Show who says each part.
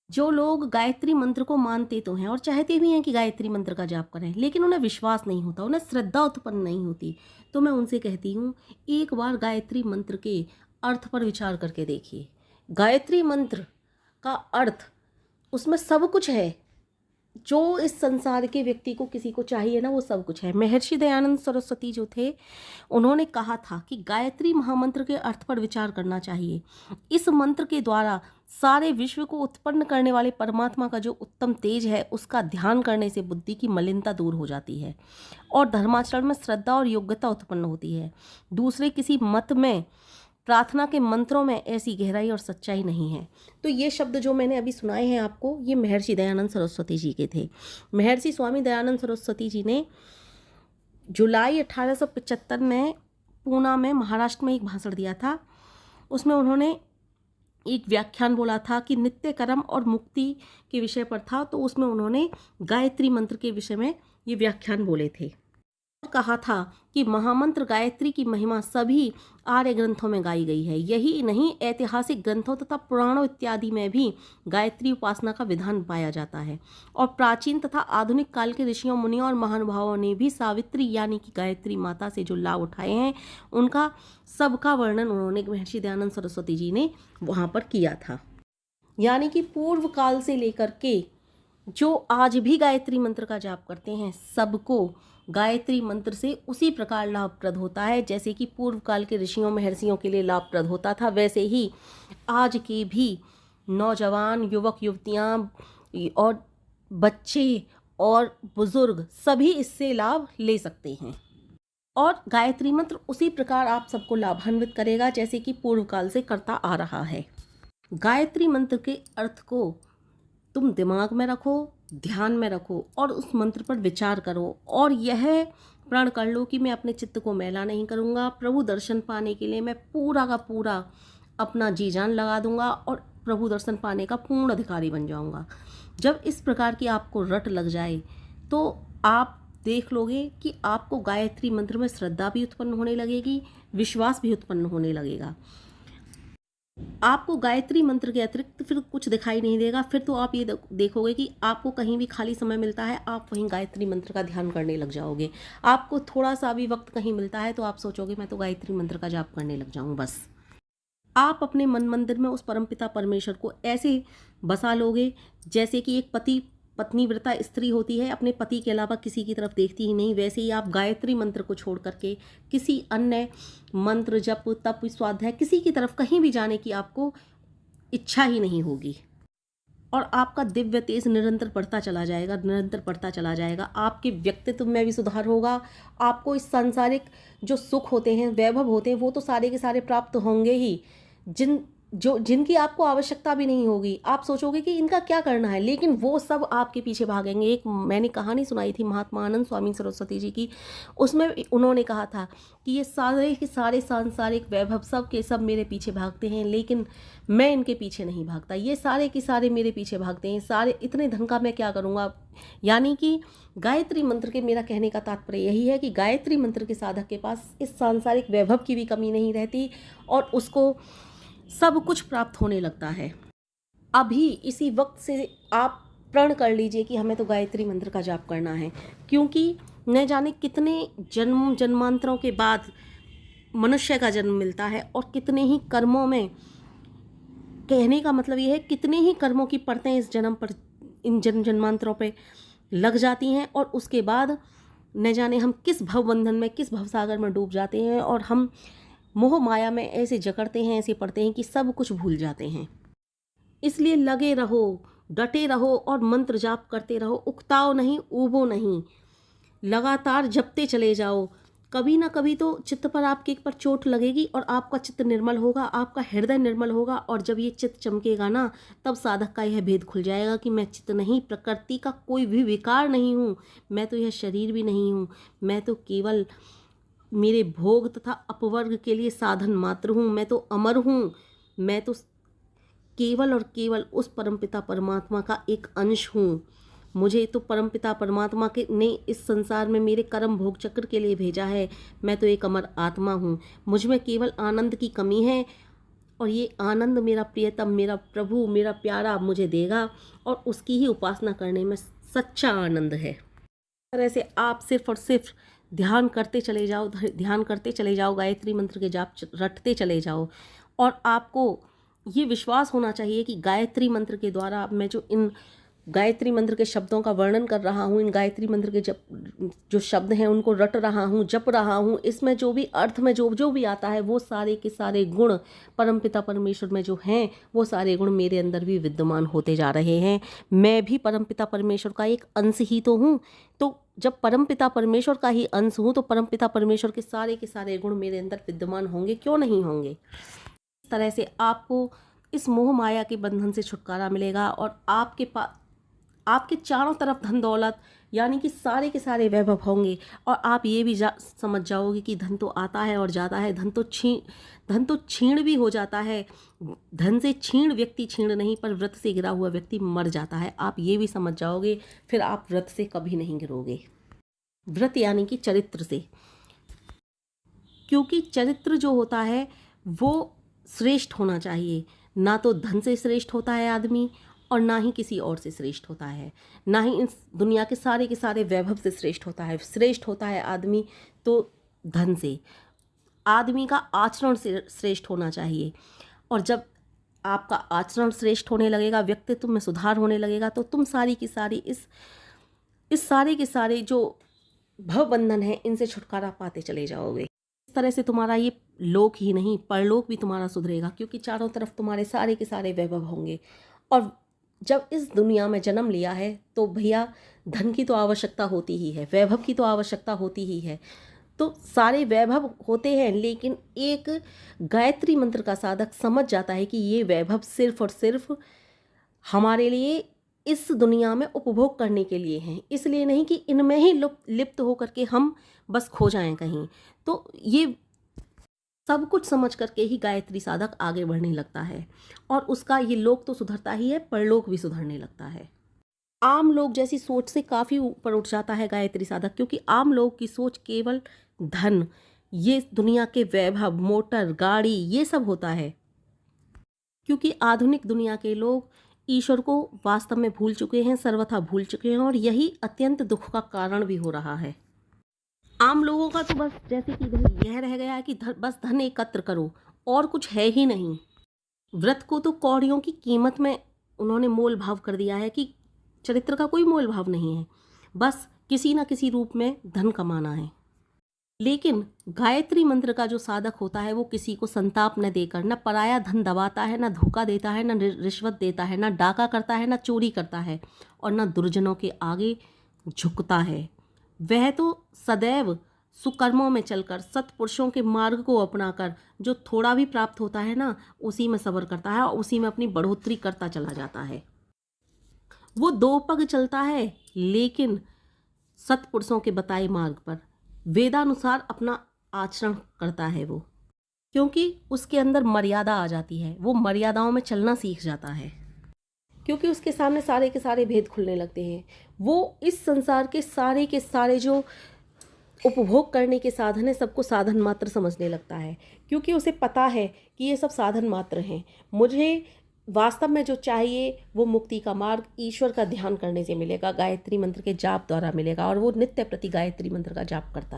Speaker 1: जो लोग गायत्री मंत्र को मानते तो हैं और चाहते भी हैं कि गायत्री मंत्र का जाप करें, लेकिन उन्हें विश्वास नहीं होता, उन्हें श्रद्धा उत्पन्न नहीं होती, तो मैं उनसे कहती हूँ, एक बार गायत्री मंत्र के अर्थ पर विचार करके देखिए। गायत्री मंत्र का अर्थ, उसमें सब कुछ है जो इस संसार के व्यक्ति को किसी को चाहिए ना, वो सब कुछ है। महर्षि दयानंद सरस्वती जो थे, उन्होंने कहा था कि गायत्री महामंत्र के अर्थ पर विचार करना चाहिए। इस मंत्र के द्वारा सारे विश्व को उत्पन्न करने वाले परमात्मा का जो उत्तम तेज है, उसका ध्यान करने से बुद्धि की मलिनता दूर हो जाती है और धर्माचरण में श्रद्धा और योग्यता उत्पन्न होती है। दूसरे किसी मत में, प्रार्थना के मंत्रों में ऐसी गहराई और सच्चाई नहीं है। तो ये शब्द जो मैंने अभी सुनाए हैं आपको, ये महर्षि दयानंद सरस्वती जी के थे। महर्षि स्वामी दयानंद सरस्वती जी ने जुलाई 1875 में पूना में, महाराष्ट्र में एक भाषण दिया था। उसमें उन्होंने एक व्याख्यान बोला था कि नित्य कर्म और मुक्ति के विषय पर था, तो उसमें उन्होंने गायत्री मंत्र के विषय में ये व्याख्यान बोले थे। कहा था कि महामंत्र गायत्री की महिमा सभी आर्य ग्रंथों में गाई गई है। यही नहीं, ऐतिहासिक ग्रंथों तथा पुराणों इत्यादि में भी गायत्री उपासना का विधान पाया जाता है और प्राचीन तथा आधुनिक काल के ऋषियों, मुनियों और महानुभावों ने भी सावित्री यानी कि गायत्री माता से जो लाभ उठाए हैं, उनका सबका वर्णन उन्होंने, महर्षि दयानंद सरस्वती जी ने वहाँ पर किया था। यानी कि पूर्व काल से लेकर के जो आज भी गायत्री मंत्र का जाप करते हैं, सबको गायत्री मंत्र से उसी प्रकार लाभप्रद होता है जैसे कि पूर्व काल के ऋषियों, महर्षियों के लिए लाभप्रद होता था। वैसे ही आज के भी नौजवान, युवक युवतियां और बच्चे और बुजुर्ग सभी इससे लाभ ले सकते हैं और गायत्री मंत्र उसी प्रकार आप सबको लाभान्वित करेगा जैसे कि पूर्व काल से करता आ रहा है। गायत्री मंत्र के अर्थ को तुम दिमाग में रखो, ध्यान में रखो और उस मंत्र पर विचार करो और यह प्रण कर लो कि मैं अपने चित्त को मैला नहीं करूँगा। प्रभु दर्शन पाने के लिए मैं पूरा का पूरा अपना जी जान लगा दूंगा और प्रभु दर्शन पाने का पूर्ण अधिकारी बन जाऊंगा। जब इस प्रकार की आपको रट लग जाए तो आप देख लोगे कि आपको गायत्री मंत्र में श्रद्धा भी उत्पन्न होने लगेगी, विश्वास भी उत्पन्न होने लगेगा। आपको गायत्री मंत्र के अतिरिक्त फिर कुछ दिखाई नहीं देगा। फिर तो आप ये देखोगे कि आपको कहीं भी खाली समय मिलता है, आप वहीं गायत्री मंत्र का ध्यान करने लग जाओगे। आपको थोड़ा सा भी वक्त कहीं मिलता है तो आप सोचोगे मैं तो गायत्री मंत्र का जाप करने लग जाऊं बस। आप अपने मन मंदिर में उस परमपिता परमेश्वर को ऐसे बसा लोगे जैसे कि एक पति पत्नी व्रता स्त्री होती है, अपने पति के अलावा किसी की तरफ देखती ही नहीं। वैसे ही आप गायत्री मंत्र को छोड़ करके किसी अन्य मंत्र, जप, तप, स्वाध्याय, किसी की तरफ कहीं भी जाने की आपको इच्छा ही नहीं होगी और आपका दिव्य तेज निरंतर बढ़ता चला जाएगा, निरंतर बढ़ता चला जाएगा। आपके व्यक्तित्व में भी सुधार होगा। आपको इस सांसारिक जो सुख होते हैं, वैभव होते हैं, वो तो सारे के सारे प्राप्त होंगे ही, जिनकी आपको आवश्यकता भी नहीं होगी। आप सोचोगे कि इनका क्या करना है, लेकिन वो सब आपके पीछे भागेंगे। एक मैंने कहानी सुनाई थी महात्मा आनंद स्वामी सरस्वती जी की, उसमें उन्होंने कहा था कि ये सारे के सारे सांसारिक वैभव सब के सब मेरे पीछे भागते हैं, लेकिन मैं इनके पीछे नहीं भागता। ये सारे के सारे मेरे पीछे भागते हैं, सारे इतने धन का मैं क्या करूँगा। यानी कि गायत्री मंत्र के, मेरा कहने का तात्पर्य यही है कि गायत्री मंत्र के साधक के पास इस सांसारिक वैभव की भी कमी नहीं रहती और उसको सब कुछ प्राप्त होने लगता है। अभी इसी वक्त से आप प्रण कर लीजिए कि हमें तो गायत्री मंत्र का जाप करना है, क्योंकि न जाने कितने जन्म जन्मांतरों के बाद मनुष्य का जन्म मिलता है और कितने ही कर्मों में, कहने का मतलब ये है कितने ही कर्मों की परतें इस जन्म पर, इन जन्म जन्मांतरों पे लग जाती हैं और उसके बाद न जाने हम किस भवबंधन में, किस भवसागर में डूब जाते हैं और हम मोह माया में ऐसे जकड़ते हैं, ऐसे पड़ते हैं कि सब कुछ भूल जाते हैं। इसलिए लगे रहो, डटे रहो और मंत्र जाप करते रहो। उकताओ नहीं, ऊबो नहीं, लगातार जपते चले जाओ। कभी ना कभी तो चित्त पर आपके एक पर चोट लगेगी और आपका चित्त निर्मल होगा, आपका हृदय निर्मल होगा और जब ये चित्त चमकेगा ना, तब साधक का यह भेद खुल जाएगा कि मैं चित्त नहीं, प्रकृति का कोई भी विकार नहीं हूँ, मैं तो यह शरीर भी नहीं हूँ, मैं तो केवल मेरे भोग तथा अपवर्ग के लिए साधन मात्र हूँ, मैं तो अमर हूँ, मैं तो केवल और केवल उस परमपिता परमात्मा का एक अंश हूँ। मुझे तो परमपिता परमात्मा के ने इस संसार में मेरे कर्म भोग चक्र के लिए भेजा है। मैं तो एक अमर आत्मा हूँ, मुझ में केवल आनंद की कमी है। और ये आनंद मेरा प्रियतम, मेरा प्रभु, मेरा प्यारा मुझे देगा और उसकी ही उपासना करने में सच्चा आनंद है। इस तरह से आप सिर्फ और सिर्फ ध्यान करते चले जाओ, ध्यान करते चले जाओ, गायत्री मंत्र के जाप रटते चले जाओ। और आपको ये विश्वास होना चाहिए कि गायत्री मंत्र के द्वारा मैं जो इन गायत्री मंत्र के शब्दों का वर्णन कर रहा हूँ, इन गायत्री मंत्र के जो शब्द हैं उनको रट रहा हूँ, जप रहा हूँ, इसमें जो भी अर्थ में जो जो भी आता है वो सारे के सारे गुण परमपिता परमेश्वर में जो हैं वो सारे गुण मेरे अंदर भी विद्यमान होते जा रहे हैं। मैं भी परमपिता परमेश्वर का एक अंश ही तो हूँ। तो जब परमपिता परमेश्वर का ही अंश हूँ तो परमपिता परमेश्वर के सारे गुण मेरे अंदर विद्यमान होंगे, क्यों नहीं होंगे। इस तरह से आपको इस मोह माया के बंधन से छुटकारा मिलेगा और आपके चारों तरफ धन दौलत यानी कि सारे के सारे वैभव होंगे। और आप ये भी समझ जाओगे कि धन तो आता है और जाता है, धन तो क्षीण भी हो जाता है। धन से क्षीण व्यक्ति क्षीण नहीं, पर व्रत से गिरा हुआ व्यक्ति मर जाता है। आप ये भी समझ जाओगे, फिर आप व्रत से कभी नहीं गिरोगे। व्रत यानी कि चरित्र से, क्योंकि चरित्र जो होता है वो श्रेष्ठ होना चाहिए। ना तो धन से श्रेष्ठ होता है आदमी और ना ही किसी और से श्रेष्ठ होता है, ना ही इस दुनिया के सारे वैभव से श्रेष्ठ होता है। श्रेष्ठ होता है आदमी तो धन से। आदमी का आचरण से श्रेष्ठ होना चाहिए। और जब आपका आचरण श्रेष्ठ होने लगेगा, व्यक्तित्व में सुधार होने लगेगा, तो तुम सारी की सारी इस सारे के सारे जो भवबंधन है इनसे छुटकारा पाते चले जाओगे। इस तरह से तुम्हारा ये लोक ही नहीं परलोक भी तुम्हारा सुधरेगा, क्योंकि चारों तरफ तुम्हारे सारे के सारे वैभव होंगे। और जब इस दुनिया में जन्म लिया है तो भैया धन की तो आवश्यकता होती ही है, वैभव की तो आवश्यकता होती ही है। तो सारे वैभव होते हैं, लेकिन एक गायत्री मंत्र का साधक समझ जाता है कि ये वैभव सिर्फ और सिर्फ हमारे लिए इस दुनिया में उपभोग करने के लिए हैं, इसलिए नहीं कि इनमें ही लिप्त होकर के हम बस खो जाएं कहीं। तो ये सब कुछ समझ करके ही गायत्री साधक आगे बढ़ने लगता है और उसका ये लोक तो सुधरता ही है, परलोक भी सुधरने लगता है। आम लोग जैसी सोच से काफ़ी ऊपर उठ जाता है गायत्री साधक, क्योंकि आम लोग की सोच केवल धन, ये दुनिया के वैभव, मोटर, गाड़ी, ये सब होता है। क्योंकि आधुनिक दुनिया के लोग ईश्वर को वास्तव में भूल चुके हैं, सर्वथा भूल चुके हैं, और यही अत्यंत दुख का कारण भी हो रहा है। आम लोगों का तो बस जैसे कि यह रह गया है कि बस धन एकत्र करो और कुछ है ही नहीं। व्रत को तो कौड़ियों की कीमत में उन्होंने मोल भाव कर दिया है कि चरित्र का कोई मोल भाव नहीं है, बस किसी न किसी रूप में धन कमाना है। लेकिन गायत्री मंत्र का जो साधक होता है वो किसी को संताप न देकर, न पराया धन दबाता है, न धोखा देता है, न रिश्वत देता है, न डाका करता है, न चोरी करता है, और न दुर्जनों के आगे झुकता है। वह तो सदैव सुकर्मों में चलकर सत्पुरुषों के मार्ग को अपनाकर जो थोड़ा भी प्राप्त होता है ना, उसी में सब्र करता है और उसी में अपनी बढ़ोतरी करता चला जाता है। वो दो पग चलता है, लेकिन सत्पुरुषों के बताए मार्ग पर वेदानुसार अपना आचरण करता है वो, क्योंकि उसके अंदर मर्यादा आ जाती है। वो मर्यादाओं में चलना सीख जाता है, क्योंकि उसके सामने सारे के सारे भेद खुलने लगते हैं। वो इस संसार के सारे जो उपभोग करने के साधन है सबको साधन मात्र समझने लगता है, क्योंकि उसे पता है कि ये सब साधन मात्र हैं। मुझे वास्तव में जो चाहिए वो मुक्ति का मार्ग ईश्वर का ध्यान करने से मिलेगा, गायत्री मंत्र के जाप द्वारा मिलेगा, और वो नित्य प्रति गायत्री मंत्र का जाप करता है।